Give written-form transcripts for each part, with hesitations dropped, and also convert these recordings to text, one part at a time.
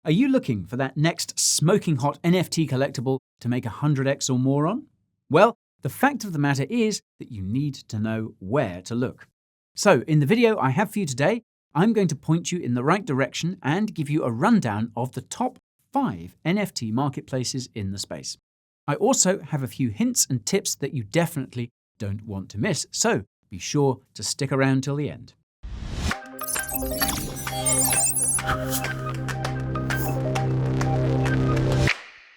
Are you looking for that next smoking hot NFT collectible to make 100x or more on? Well, the fact of the matter is that you need to know where to look. So, in the video I have for you today, I'm going to point you in the right direction and give you a rundown of the top 5 NFT marketplaces in the space. I also have a few hints and tips that you definitely don't want to miss, so be sure to stick around till the end.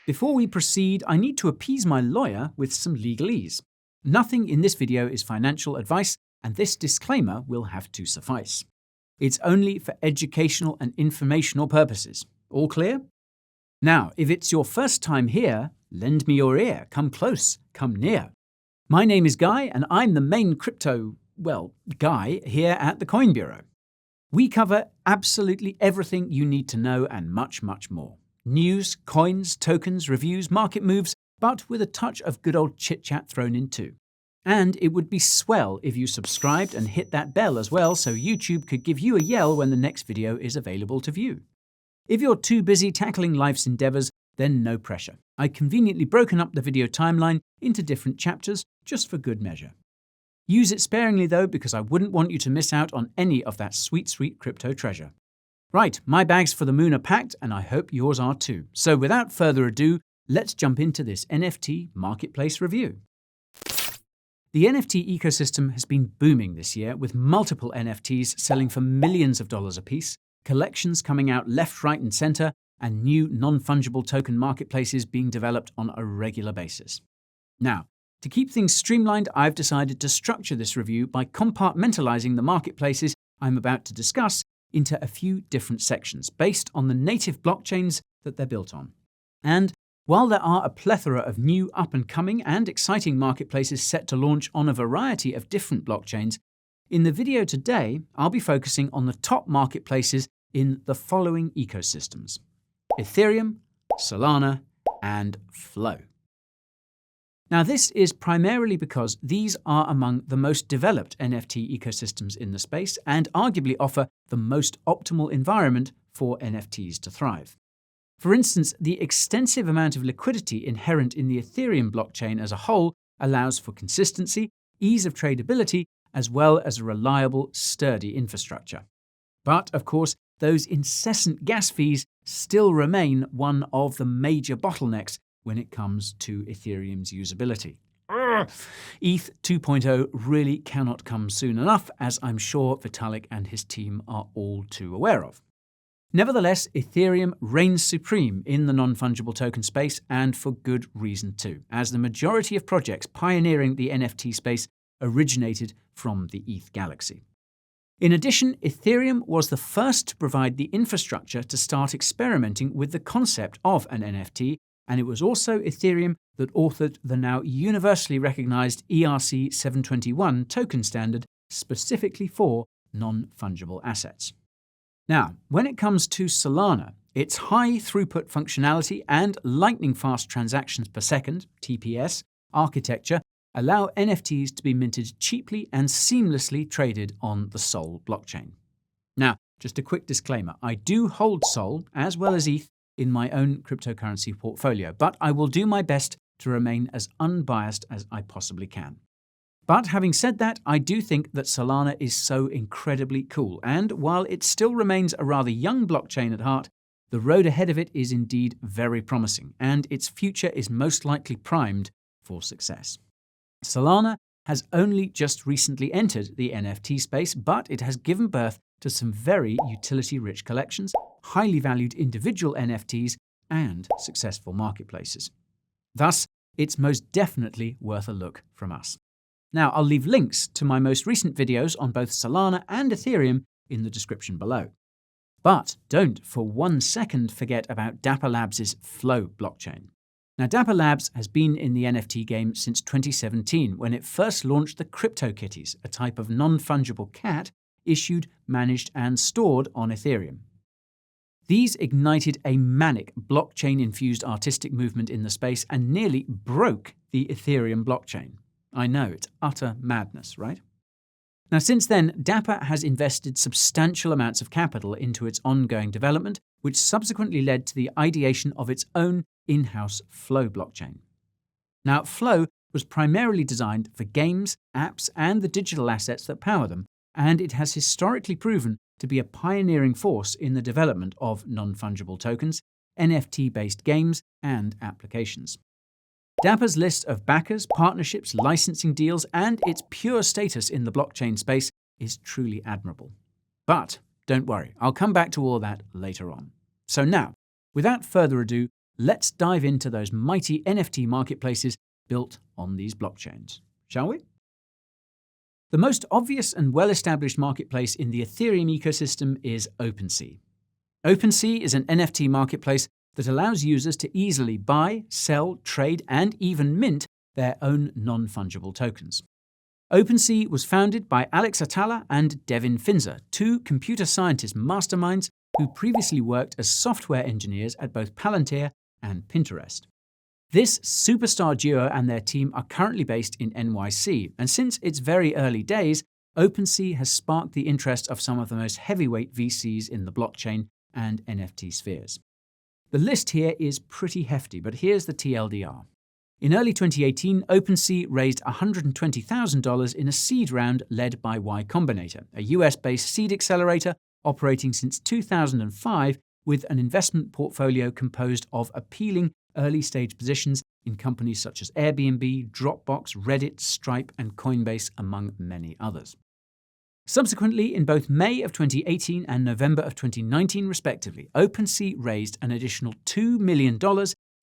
Before we proceed, I need to appease my lawyer with some legalese. Nothing in this video is financial advice, and this disclaimer will have to suffice. It's only for educational and informational purposes. All clear? Now, if it's your first time here, lend me your ear. Come close, come near. My name is Guy, and I'm the main crypto, guy here at the Coin Bureau. We cover absolutely everything you need to know and much, much more. News, coins, tokens, reviews, market moves, but with a touch of good old chit-chat thrown in too. And it would be swell if you subscribed and hit that bell as well so YouTube could give you a yell when the next video is available to view. If you're too busy tackling life's endeavors, then no pressure. I've conveniently broken up the video timeline into different chapters just for good measure. Use it sparingly though, because I wouldn't want you to miss out on any of that sweet, sweet crypto treasure. Right, my bags for the moon are packed, and I hope yours are too. So without further ado, let's jump into this NFT marketplace review. The NFT ecosystem has been booming this year, with multiple NFTs selling for millions of dollars apiece, collections coming out left, right, and center, and new non-fungible token marketplaces being developed on a regular basis. Now, to keep things streamlined, I've decided to structure this review by compartmentalizing the marketplaces I'm about to discuss into a few different sections based on the native blockchains that they're built on. And while there are a plethora of new up-and-coming and exciting marketplaces set to launch on a variety of different blockchains, in the video today, I'll be focusing on the top marketplaces in the following ecosystems: Ethereum, Solana, and Flow. Now, this is primarily because these are among the most developed NFT ecosystems in the space and arguably offer the most optimal environment for NFTs to thrive. For instance, the extensive amount of liquidity inherent in the Ethereum blockchain as a whole allows for consistency, ease of tradability, as well as a reliable, sturdy infrastructure. But, of course, those incessant gas fees still remain one of the major bottlenecks when it comes to Ethereum's usability. ETH 2.0 really cannot come soon enough, as I'm sure Vitalik and his team are all too aware of. Nevertheless, Ethereum reigns supreme in the non-fungible token space, and for good reason too, as the majority of projects pioneering the NFT space originated from the ETH galaxy. In addition, Ethereum was the first to provide the infrastructure to start experimenting with the concept of an NFT, and it was also Ethereum that authored the now universally recognized ERC 721 token standard specifically for non-fungible assets. Now, when it comes to Solana, its high throughput functionality and lightning-fast transactions per second (TPS) architecture allow NFTs to be minted cheaply and seamlessly traded on the Sol blockchain. Now, just a quick disclaimer, I do hold Sol as well as ETH in my own cryptocurrency portfolio, but I will do my best to remain as unbiased as I possibly can. But having said that, I do think that Solana is so incredibly cool, and while it still remains a rather young blockchain at heart, the road ahead of it is indeed very promising, and its future is most likely primed for success. Solana has only just recently entered the NFT space, but it has given birth to some very utility-rich collections, highly valued individual NFTs, and successful marketplaces. Thus, it's most definitely worth a look from us. Now, I'll leave links to my most recent videos on both Solana and Ethereum in the description below. But don't for 1 second forget about Dapper Labs' Flow blockchain. Now, Dapper Labs has been in the NFT game since 2017, when it first launched the CryptoKitties, a type of non-fungible cat issued, managed, and stored on Ethereum. These ignited a manic blockchain-infused artistic movement in the space and nearly broke the Ethereum blockchain. I know, it's utter madness, right? Now, since then, Dapper has invested substantial amounts of capital into its ongoing development, which subsequently led to the ideation of its own in-house Flow blockchain. Now, Flow was primarily designed for games, apps, and the digital assets that power them, and it has historically proven to be a pioneering force in the development of non-fungible tokens, NFT-based games, and applications. Dapper's list of backers, partnerships, licensing deals, and its pure status in the blockchain space is truly admirable. But don't worry, I'll come back to all that later on. So now, without further ado, let's dive into those mighty NFT marketplaces built on these blockchains, shall we? The most obvious and well-established marketplace in the Ethereum ecosystem is Opensea. Opensea is an NFT marketplace that allows users to easily buy, sell, trade, and even mint their own non-fungible tokens. Opensea was founded by Alex Atala and Devin Finzer, two computer scientist masterminds who previously worked as software engineers at both Palantir and Pinterest. This superstar duo and their team are currently based in NYC, and since its very early days, Opensea has sparked the interest of some of the most heavyweight VCs in the blockchain and NFT spheres. The list here is pretty hefty, but here's the TLDR. In early 2018, Opensea raised $120,000 in a seed round led by Y Combinator, a US-based seed accelerator operating since 2005 with an investment portfolio composed of appealing early-stage positions in companies such as Airbnb, Dropbox, Reddit, Stripe, and Coinbase, among many others. Subsequently, in both May of 2018 and November of 2019 respectively, Opensea raised an additional $2 million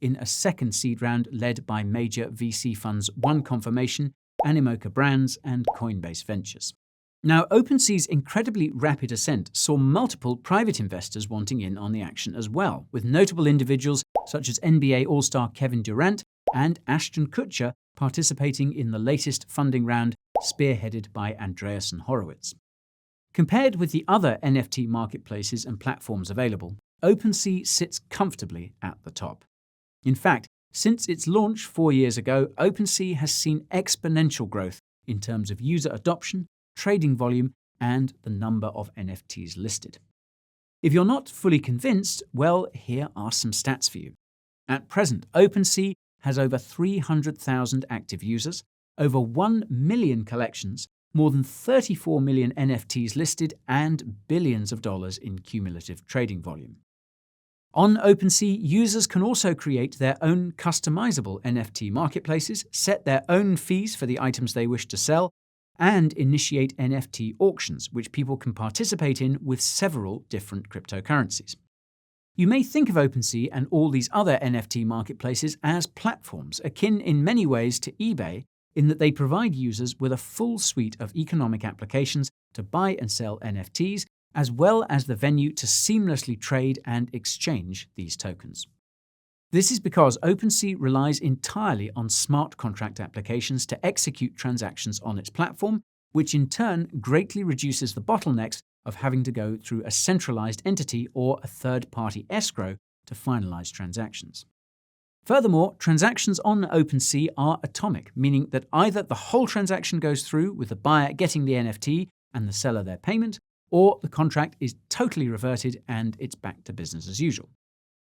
in a second seed round led by major VC funds One Confirmation, Animoca Brands, and Coinbase Ventures. Now, Opensea's incredibly rapid ascent saw multiple private investors wanting in on the action as well, with notable individuals such as NBA All-Star Kevin Durant and Ashton Kutcher participating in the latest funding round spearheaded by Andreessen Horowitz. Compared with the other NFT marketplaces and platforms available, Opensea sits comfortably at the top. In fact, since its launch 4 years ago, Opensea has seen exponential growth in terms of user adoption, trading volume, and the number of NFTs listed. If you're not fully convinced, well, here are some stats for you. At present, Opensea has over 300,000 active users, over 1 million collections, more than 34 million NFTs listed, and billions of dollars in cumulative trading volume. On Opensea, users can also create their own customizable NFT marketplaces, set their own fees for the items they wish to sell, and initiate NFT auctions, which people can participate in with several different cryptocurrencies. You may think of Opensea and all these other NFT marketplaces as platforms, akin in many ways to eBay, in that they provide users with a full suite of economic applications to buy and sell NFTs, as well as the venue to seamlessly trade and exchange these tokens. This is because Opensea relies entirely on smart contract applications to execute transactions on its platform, which in turn greatly reduces the bottlenecks of having to go through a centralized entity or a third-party escrow to finalize transactions. Furthermore, transactions on Opensea are atomic, meaning that either the whole transaction goes through with the buyer getting the NFT and the seller their payment, or the contract is totally reverted and it's back to business as usual.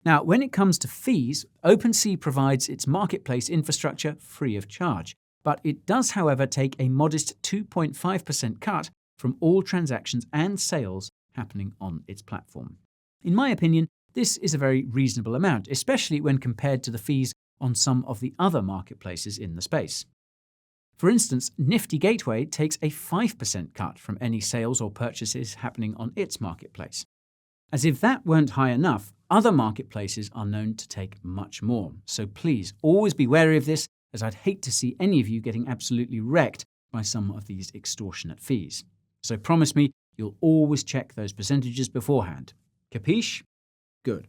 Now, when it comes to fees, Opensea provides its marketplace infrastructure free of charge, but it does, however, take a modest 2.5% cut from all transactions and sales happening on its platform. In my opinion, this is a very reasonable amount, especially when compared to the fees on some of the other marketplaces in the space. For instance, Nifty Gateway takes a 5% cut from any sales or purchases happening on its marketplace. As if that weren't high enough, other marketplaces are known to take much more. So please, always be wary of this, as I'd hate to see any of you getting absolutely wrecked by some of these extortionate fees. So promise me you'll always check those percentages beforehand. Capiche? Good.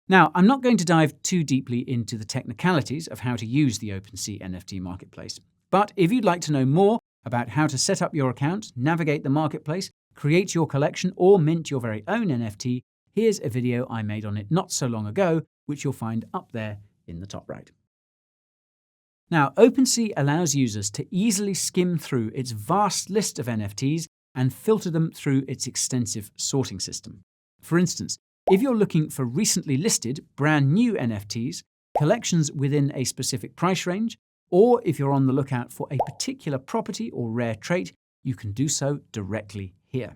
Now, I'm not going to dive too deeply into the technicalities of how to use the Opensea NFT marketplace. But if you'd like to know more about how to set up your account, navigate the marketplace, create your collection, or mint your very own NFT, here's a video I made on it not so long ago, which you'll find up there in the top right. Now, Opensea allows users to easily skim through its vast list of NFTs and filter them through its extensive sorting system. For instance, If you're looking for recently listed, brand new NFTs, collections within a specific price range, or if you're on the lookout for a particular property or rare trait, you can do so directly here.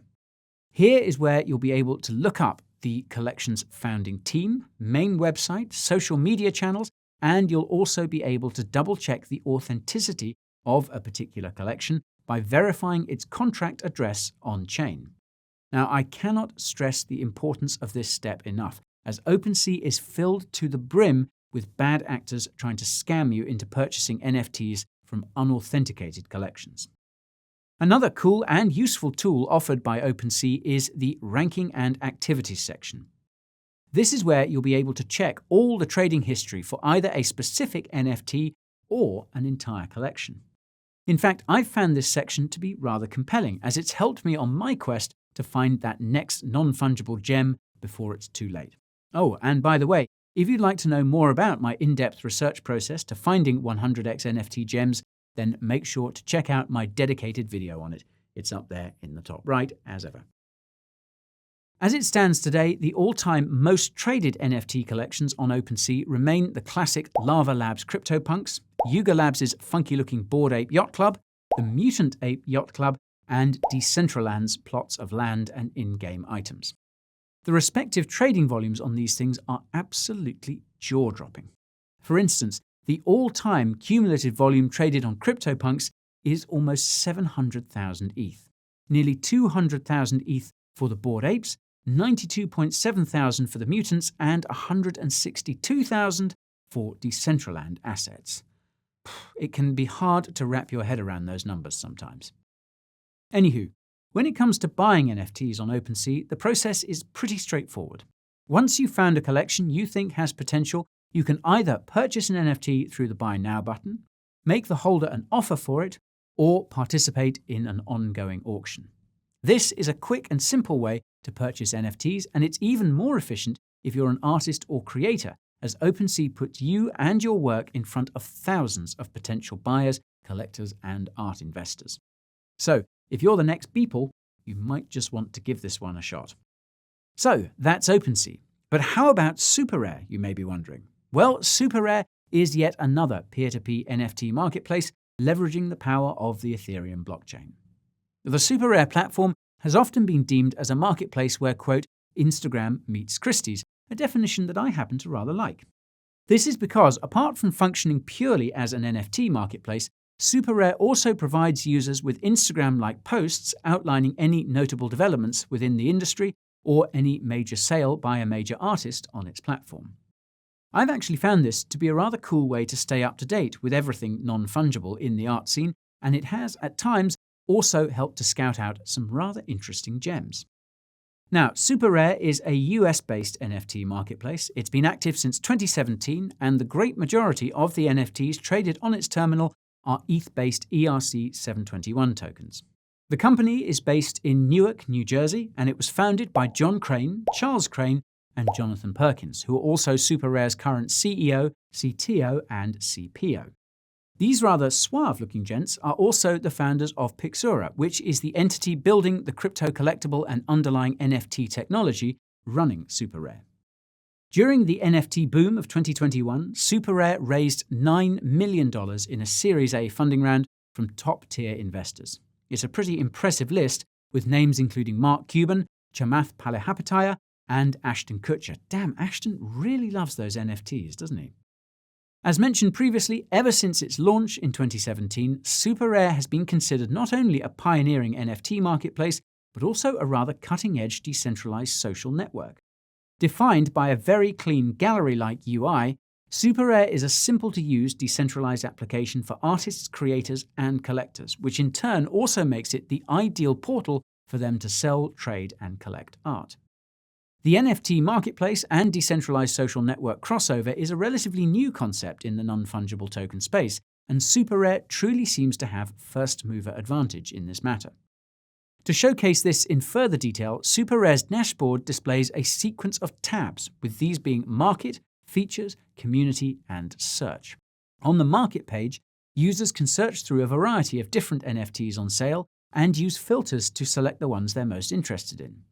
Here is where you'll be able to look up the collection's founding team, main website, social media channels, and you'll also be able to double-check the authenticity of a particular collection by verifying its contract address on-chain. Now, I cannot stress the importance of this step enough, as Opensea is filled to the brim with bad actors trying to scam you into purchasing NFTs from unauthenticated collections. Another cool and useful tool offered by Opensea is the Ranking and Activities section. This is where you'll be able to check all the trading history for either a specific NFT or an entire collection. In fact, I've found this section to be rather compelling, as it's helped me on my quest to find that next non-fungible gem before it's too late. Oh, and by the way, if you'd like to know more about my in-depth research process to finding 100x NFT gems, then make sure to check out my dedicated video on it. It's up there in the top right, as ever. As it stands today, the all-time most traded NFT collections on Opensea remain the classic Lava Labs CryptoPunks, Yuga Labs' funky-looking Bored Ape Yacht Club, the Mutant Ape Yacht Club, and Decentraland's plots of land and in-game items. The respective trading volumes on these things are absolutely jaw-dropping. For instance, the all-time cumulative volume traded on CryptoPunks is almost 700,000 ETH, nearly 200,000 ETH for the Bored Apes, 92.7 thousand for the Mutants, and 162,000 for Decentraland assets. It can be hard to wrap your head around those numbers sometimes. Anywho, when it comes to buying NFTs on Opensea, the process is pretty straightforward. Once you've found a collection you think has potential, you can either purchase an NFT through the Buy Now button, make the holder an offer for it, or participate in an ongoing auction. This is a quick and simple way to purchase NFTs, and it's even more efficient if you're an artist or creator, as Opensea puts you and your work in front of thousands of potential buyers, collectors, and art investors. So, if you're the next Beeple, you might just want to give this one a shot. So, that's Opensea. But how about SuperRare, you may be wondering? Well, SuperRare is yet another peer-to-peer NFT marketplace leveraging the power of the Ethereum blockchain. The SuperRare platform has often been deemed as a marketplace where, quote, Instagram meets Christie's, a definition that I happen to rather like. This is because, apart from functioning purely as an NFT marketplace, SuperRare also provides users with Instagram-like posts outlining any notable developments within the industry or any major sale by a major artist on its platform. I've actually found this to be a rather cool way to stay up to date with everything non-fungible in the art scene, and it has, at times, also helped to scout out some rather interesting gems. Now, SuperRare is a US-based NFT marketplace. It's been active since 2017, and the great majority of the NFTs traded on its terminal are ETH-based ERC-721 tokens. The company is based in Newark, New Jersey, and it was founded by John Crane, Charles Crane, and Jonathan Perkins, who are also SuperRare's current CEO, CTO, and CPO. These rather suave-looking gents are also the founders of Pixura, which is the entity building the crypto collectible and underlying NFT technology running SuperRare. During the NFT boom of 2021, SuperRare raised $9 million in a Series A funding round from top-tier investors. It's a pretty impressive list, with names including Mark Cuban, Chamath Palihapitiya, and Ashton Kutcher. Damn, Ashton really loves those NFTs, doesn't he? As mentioned previously, ever since its launch in 2017, SuperRare has been considered not only a pioneering NFT marketplace, but also a rather cutting-edge decentralized social network. Defined by a very clean gallery-like UI, SuperRare is a simple-to-use decentralized application for artists, creators, and collectors, which in turn also makes it the ideal portal for them to sell, trade, and collect art. The NFT marketplace and decentralized social network crossover is a relatively new concept in the non-fungible token space, and SuperRare truly seems to have first-mover advantage in this matter. To showcase this in further detail, SuperRare's dashboard displays a sequence of tabs, with these being Market, Features, Community, and Search. On the Market page, users can search through a variety of different NFTs on sale and use filters to select the ones they're most interested in.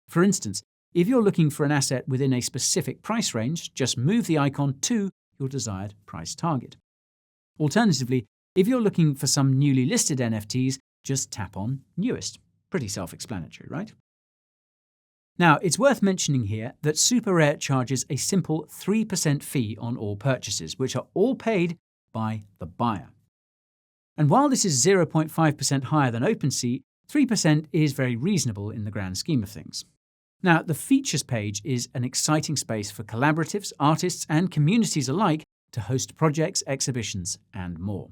For instance, if you're looking for an asset within a specific price range, just move the icon to your desired price target. Alternatively, if you're looking for some newly listed NFTs, just tap on Newest. Pretty self-explanatory, right? Now, it's worth mentioning here that SuperRare charges a simple 3% fee on all purchases, which are all paid by the buyer. And while this is 0.5% higher than Opensea, 3% is very reasonable in the grand scheme of things. Now, the features page is an exciting space for collaboratives, artists, and communities alike to host projects, exhibitions, and more.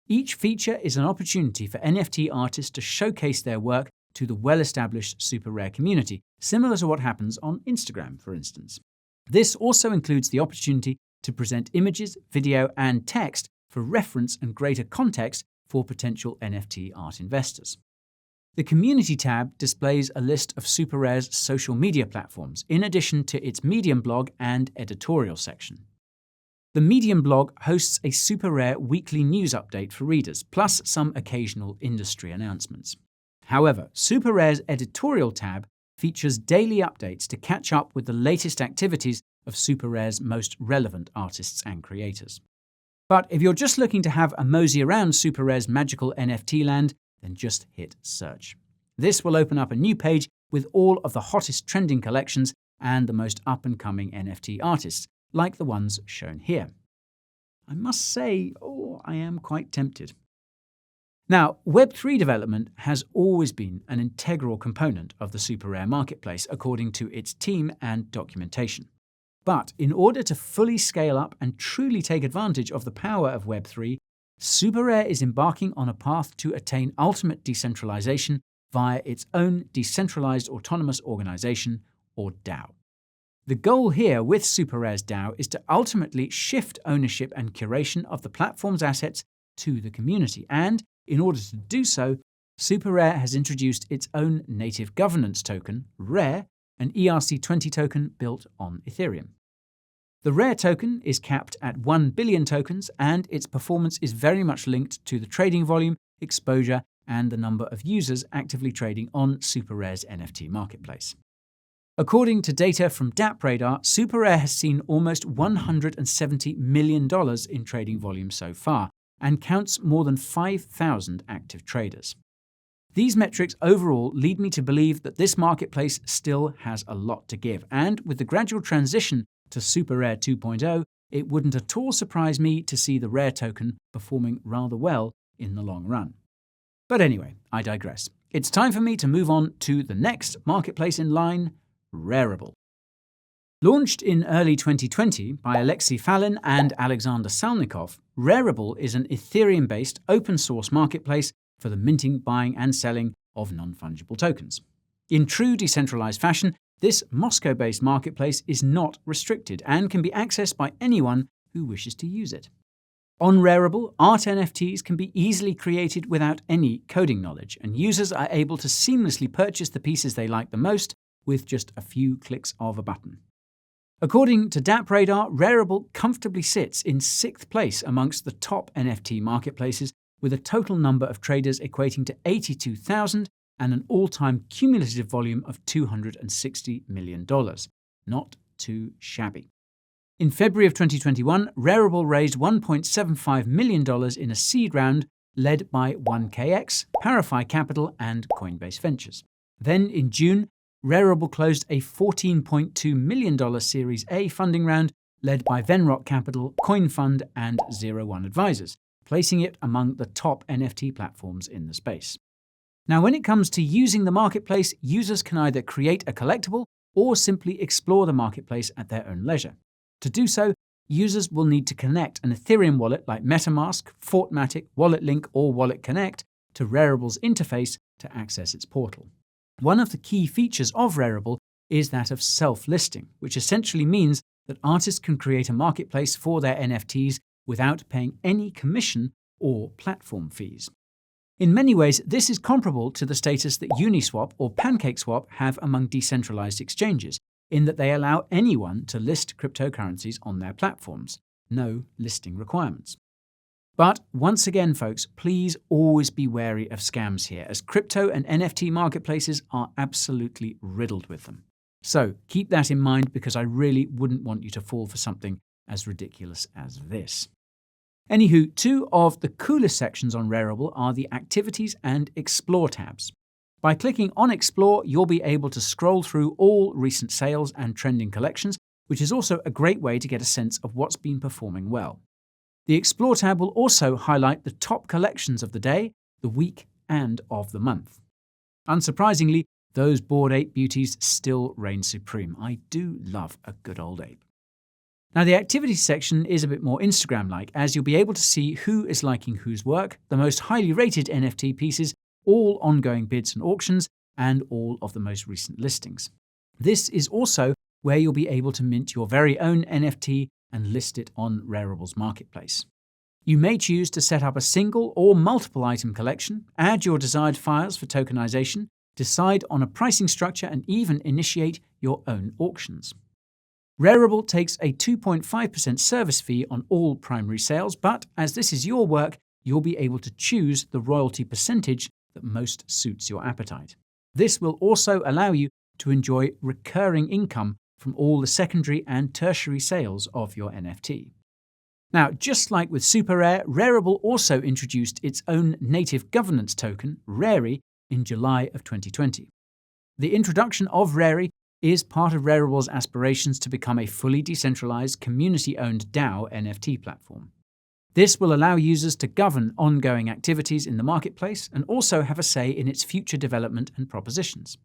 Each feature is an opportunity for NFT artists to showcase their work to the well-established SuperRare community, similar to what happens on Instagram, for instance. This also includes the opportunity to present images, video, and text for reference and greater context for potential NFT art investors. The Community tab displays a list of SuperRare's social media platforms, in addition to its Medium blog and editorial section. The Medium blog hosts a SuperRare weekly news update for readers, plus some occasional industry announcements. However, SuperRare's editorial tab features daily updates to catch up with the latest activities of SuperRare's most relevant artists and creators. But if you're just looking to have a mosey around SuperRare's magical NFT land, then just hit search. This will open up a new page with all of the hottest trending collections and the most up-and-coming NFT artists, like the ones shown here. I must say, I am quite tempted. Now, Web3 development has always been an integral component of the SuperRare marketplace, according to its team and documentation. But in order to fully scale up and truly take advantage of the power of Web3, SuperRare is embarking on a path to attain ultimate decentralization via its own decentralized autonomous organization, or DAO. The goal here with SuperRare's DAO is to ultimately shift ownership and curation of the platform's assets to the community, and in order to do so, SuperRare has introduced its own native governance token, Rare, an ERC20 token built on Ethereum. The Rare token is capped at 1 billion tokens, and its performance is very much linked to the trading volume, exposure, and the number of users actively trading on SuperRare's NFT marketplace. According to data from DappRadar, SuperRare has seen almost $170 million in trading volume so far, and counts more than 5,000 active traders. These metrics overall lead me to believe that this marketplace still has a lot to give, and with the gradual transition to SuperRare 2.0, it wouldn't at all surprise me to see the Rare token performing rather well in the long run. But anyway, I digress. It's time for me to move on to the next marketplace in line, Rarible. Launched in early 2020 by Alexei Fallin and Alexander Salnikov, Rarible is an Ethereum-based open-source marketplace for the minting, buying, and selling of non-fungible tokens. In true decentralized fashion, this Moscow-based marketplace is not restricted and can be accessed by anyone who wishes to use it. On Rarible, art NFTs can be easily created without any coding knowledge, and users are able to seamlessly purchase the pieces they like the most with just a few clicks of a button. According to DappRadar, Rarible comfortably sits in 6th place amongst the top NFT marketplaces, with a total number of traders equating to 82,000 and an all-time cumulative volume of $260 million. Not too shabby. In February of 2021, Rarible raised $1.75 million in a seed round led by 1KX, Parify Capital, and Coinbase Ventures. Then in June, Rarible closed a $14.2 million Series A funding round led by Venrock Capital, CoinFund, and 01 Advisors, placing it among the top NFT platforms in the space. Now, when it comes to using the marketplace, users can either create a collectible or simply explore the marketplace at their own leisure. To do so, users will need to connect an Ethereum wallet like MetaMask, Fortmatic, WalletLink, or Wallet Connect to Rarible's interface to access its portal. One of the key features of Rarible is that of self-listing, which essentially means that artists can create a marketplace for their NFTs without paying any commission or platform fees. In many ways, this is comparable to the status that Uniswap or PancakeSwap have among decentralized exchanges, in that they allow anyone to list cryptocurrencies on their platforms. No listing requirements. But once again, folks, please always be wary of scams here, as crypto and NFT marketplaces are absolutely riddled with them. So keep that in mind, because I really wouldn't want you to fall for something as ridiculous as this. Anywho, two of the coolest sections on Rarible are the Activities and Explore tabs. By clicking on Explore, you'll be able to scroll through all recent sales and trending collections, which is also a great way to get a sense of what's been performing well. The Explore tab will also highlight the top collections of the day, the week, and of the month. Unsurprisingly, those Bored Ape beauties still reign supreme. I do love a good old ape. Now, the Activities section is a bit more Instagram-like, as you'll be able to see who is liking whose work, the most highly rated NFT pieces, all ongoing bids and auctions, and all of the most recent listings. This is also where you'll be able to mint your very own NFT and list it on Rarible's marketplace. You may choose to set up a single or multiple item collection, add your desired files for tokenization, decide on a pricing structure, and even initiate your own auctions. Rarible takes a 2.5% service fee on all primary sales, but as this is your work, you'll be able to choose the royalty percentage that most suits your appetite. This will also allow you to enjoy recurring income from all the secondary and tertiary sales of your NFT. Now, just like with SuperRare, Rarible also introduced its own native governance token, Rari, in July of 2020. The introduction of Rari is part of Rarible's aspirations to become a fully decentralized, community-owned DAO NFT platform. This will allow users to govern ongoing activities in the marketplace and also have a say in its future development and propositions.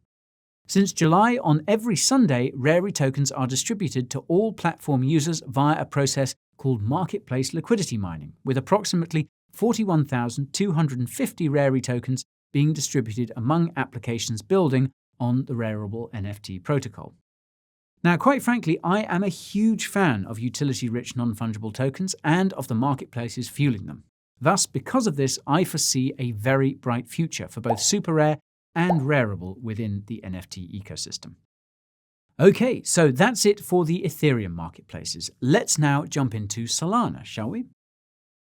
Since July, on every Sunday, Rari tokens are distributed to all platform users via a process called marketplace liquidity mining, with approximately 41,250 Rari tokens being distributed among applications building on the Rarible NFT protocol. Now, quite frankly, I am a huge fan of utility-rich non-fungible tokens and of the marketplaces fueling them. Thus, because of this, I foresee a very bright future for both SuperRare and Rarible within the NFT ecosystem. Okay, so that's it for the Ethereum marketplaces. Let's now jump into Solana, shall we?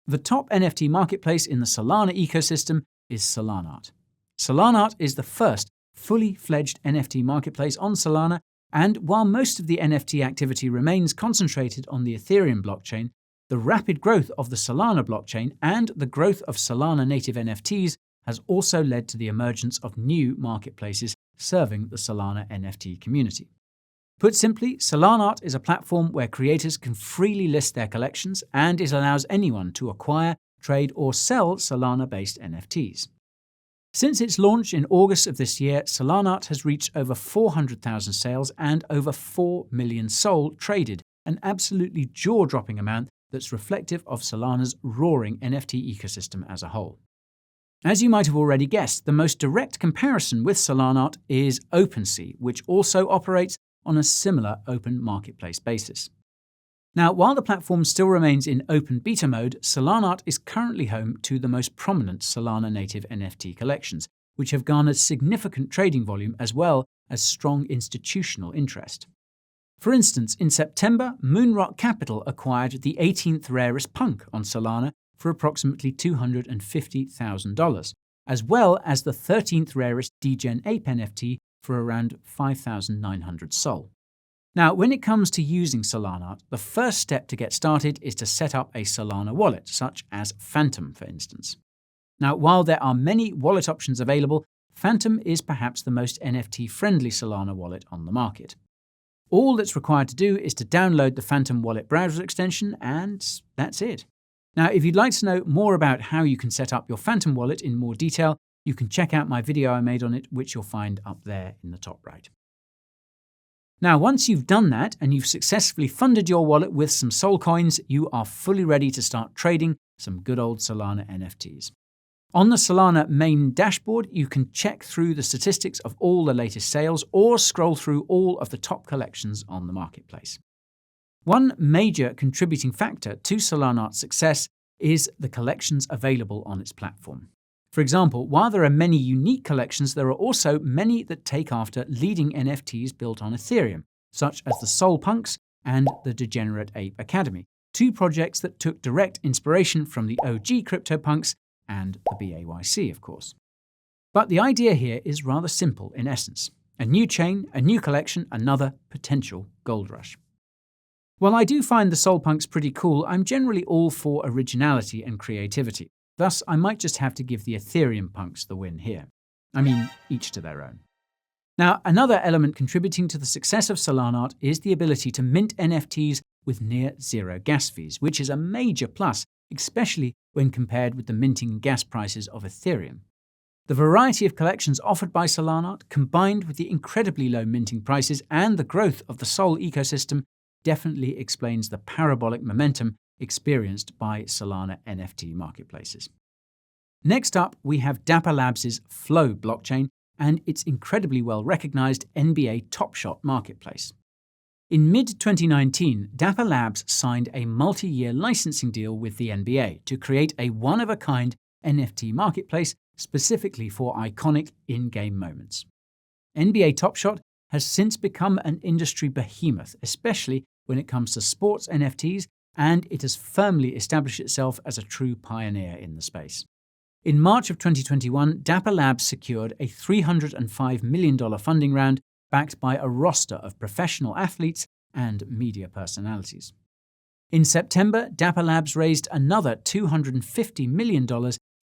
The top NFT marketplace in the Solana ecosystem is Solanart. Solanart is the first fully fledged NFT marketplace on Solana, and while most of the NFT activity remains concentrated on the Ethereum blockchain, the rapid growth of the Solana blockchain and the growth of Solana native NFTs has also led to the emergence of new marketplaces serving the Solana NFT community. Put simply, Solanart is a platform where creators can freely list their collections, and it allows anyone to acquire, trade, or sell Solana-based NFTs. Since its launch in August of this year, Solanart has reached over 400,000 sales and over 4 million SOL traded, an absolutely jaw-dropping amount that's reflective of Solana's roaring NFT ecosystem as a whole. As you might have already guessed, the most direct comparison with Solanart is Opensea, which also operates on a similar open marketplace basis. Now, while the platform still remains in open beta mode, Solanart is currently home to the most prominent Solana native NFT collections, which have garnered significant trading volume as well as strong institutional interest. For instance, in September, Moonrock Capital acquired the 18th rarest punk on Solana for approximately $250,000, as well as the 13th rarest Degen Ape NFT for around 5,900 SOL. Now, when it comes to using Solanart, the first step to get started is to set up a Solana wallet, such as Phantom, for instance. Now, while there are many wallet options available, Phantom is perhaps the most NFT-friendly Solana wallet on the market. All that's required to do is to download the Phantom Wallet browser extension, and that's it. Now, if you'd like to know more about how you can set up your Phantom wallet in more detail, you can check out my video I made on it, which you'll find up there in the top right. Now, once you've done that and you've successfully funded your wallet with some Sol coins, you are fully ready to start trading some good old Solana NFTs. On the Solana main dashboard, you can check through the statistics of all the latest sales or scroll through all of the top collections on the marketplace. One major contributing factor to Solanart's success is the collections available on its platform. For example, while there are many unique collections, there are also many that take after leading NFTs built on Ethereum, such as the Sol Punks and the Degenerate Ape Academy, two projects that took direct inspiration from the OG CryptoPunks and the BAYC, of course. But the idea here is rather simple in essence. A new chain, a new collection, another potential gold rush. While I do find the Solpunks pretty cool, I'm generally all for originality and creativity. Thus, I might just have to give the Ethereum punks the win here. I mean, each to their own. Now, another element contributing to the success of Solanart is the ability to mint NFTs with near zero gas fees, which is a major plus, especially when compared with the minting gas prices of Ethereum. The variety of collections offered by Solanart, combined with the incredibly low minting prices and the growth of the Sol ecosystem, definitely explains the parabolic momentum experienced by Solana NFT marketplaces. Next up, we have Dapper Labs' Flow blockchain and its incredibly well-recognized NBA Top Shot marketplace. In mid-2019, Dapper Labs signed a multi-year licensing deal with the NBA to create a one-of-a-kind NFT marketplace specifically for iconic in-game moments. NBA Top Shot has since become an industry behemoth, especially when it comes to sports NFTs, and it has firmly established itself as a true pioneer in the space. In March of 2021, Dapper Labs secured a $305 million funding round backed by a roster of professional athletes and media personalities. In September, Dapper Labs raised another $250 million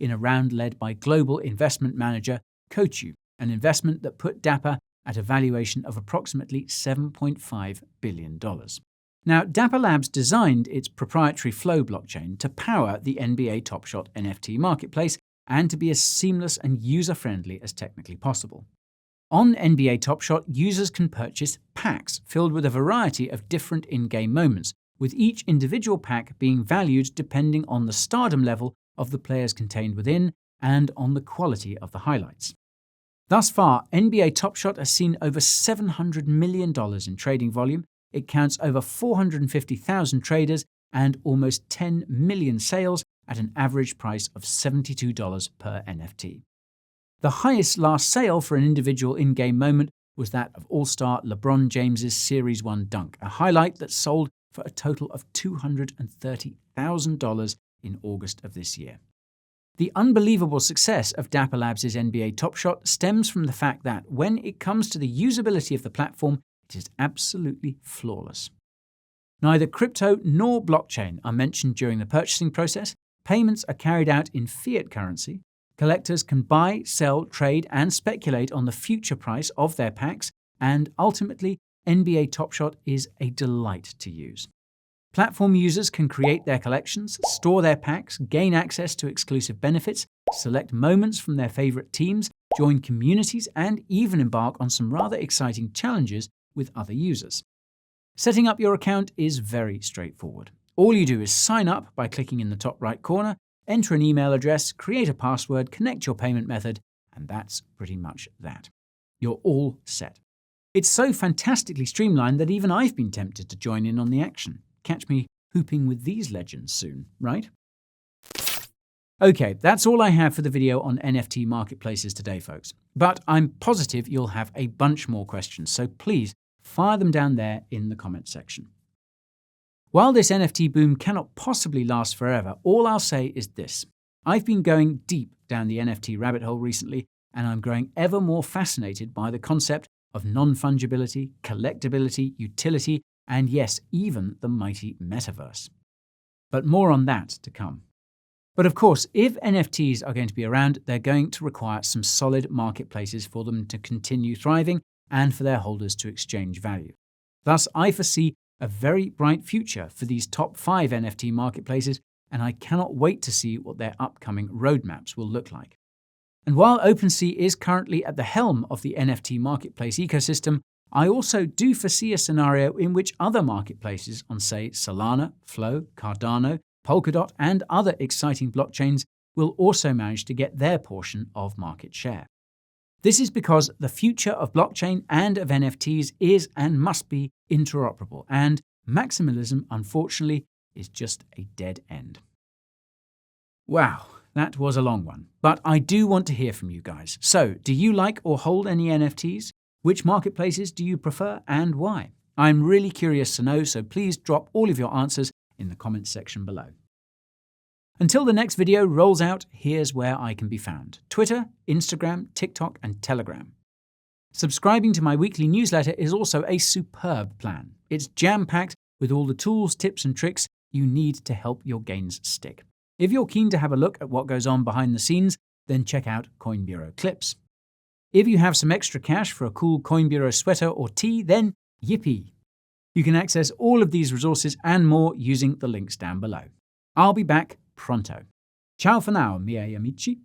in a round led by global investment manager Coatue, an investment that put Dapper at a valuation of approximately $7.5 billion. Now, Dapper Labs designed its proprietary Flow blockchain to power the NBA Top Shot NFT marketplace and to be as seamless and user-friendly as technically possible. On NBA Top Shot, users can purchase packs filled with a variety of different in-game moments, with each individual pack being valued depending on the stardom level of the players contained within and on the quality of the highlights. Thus far, NBA Top Shot has seen over $700 million in trading volume. It counts over 450,000 traders and almost 10 million sales at an average price of $72 per NFT. The highest last sale for an individual in-game moment was that of All-Star LeBron James's Series 1 dunk, a highlight that sold for a total of $230,000 in August of this year. The unbelievable success of Dapper Labs' NBA Top Shot stems from the fact that when it comes to the usability of the platform, it is absolutely flawless. Neither crypto nor blockchain are mentioned during the purchasing process. Payments are carried out in fiat currency. Collectors can buy, sell, trade, and speculate on the future price of their packs, and ultimately, NBA Top Shot is a delight to use. Platform users can create their collections, store their packs, gain access to exclusive benefits, select moments from their favorite teams, join communities, and even embark on some rather exciting challenges with other users. Setting up your account is very straightforward. All you do is sign up by clicking in the top right corner, enter an email address, create a password, connect your payment method, and that's pretty much that. You're all set. It's so fantastically streamlined that even I've been tempted to join in on the action. Catch me hooping with these legends soon, right? Okay, that's all I have for the video on NFT marketplaces today, folks. But I'm positive you'll have a bunch more questions, so please fire them down there in the comments section. While this NFT boom cannot possibly last forever, all I'll say is this. I've been going deep down the NFT rabbit hole recently, and I'm growing ever more fascinated by the concept of non-fungibility, collectability, utility, and yes, even the mighty metaverse. But more on that to come. But of course, if NFTs are going to be around, they're going to require some solid marketplaces for them to continue thriving and for their holders to exchange value. Thus, I foresee a very bright future for these top 5 NFT marketplaces, and I cannot wait to see what their upcoming roadmaps will look like. And while Opensea is currently at the helm of the NFT marketplace ecosystem, I also do foresee a scenario in which other marketplaces on, say, Solana, Flow, Cardano, Polkadot, and other exciting blockchains will also manage to get their portion of market share. This is because the future of blockchain and of NFTs is and must be interoperable, and maximalism, unfortunately, is just a dead end. Wow, that was a long one, but I do want to hear from you guys. So, do you like or hold any NFTs? Which marketplaces do you prefer and why? I'm really curious to know, so please drop all of your answers in the comments section below. Until the next video rolls out, here's where I can be found: Twitter, Instagram, TikTok, and Telegram. Subscribing to my weekly newsletter is also a superb plan. It's jam-packed with all the tools, tips, and tricks you need to help your gains stick. If you're keen to have a look at what goes on behind the scenes, then check out Coin Bureau Clips. If you have some extra cash for a cool Coin Bureau sweater or tee, then yippee! You can access all of these resources and more using the links down below. I'll be back pronto. Ciao for now, miei amici.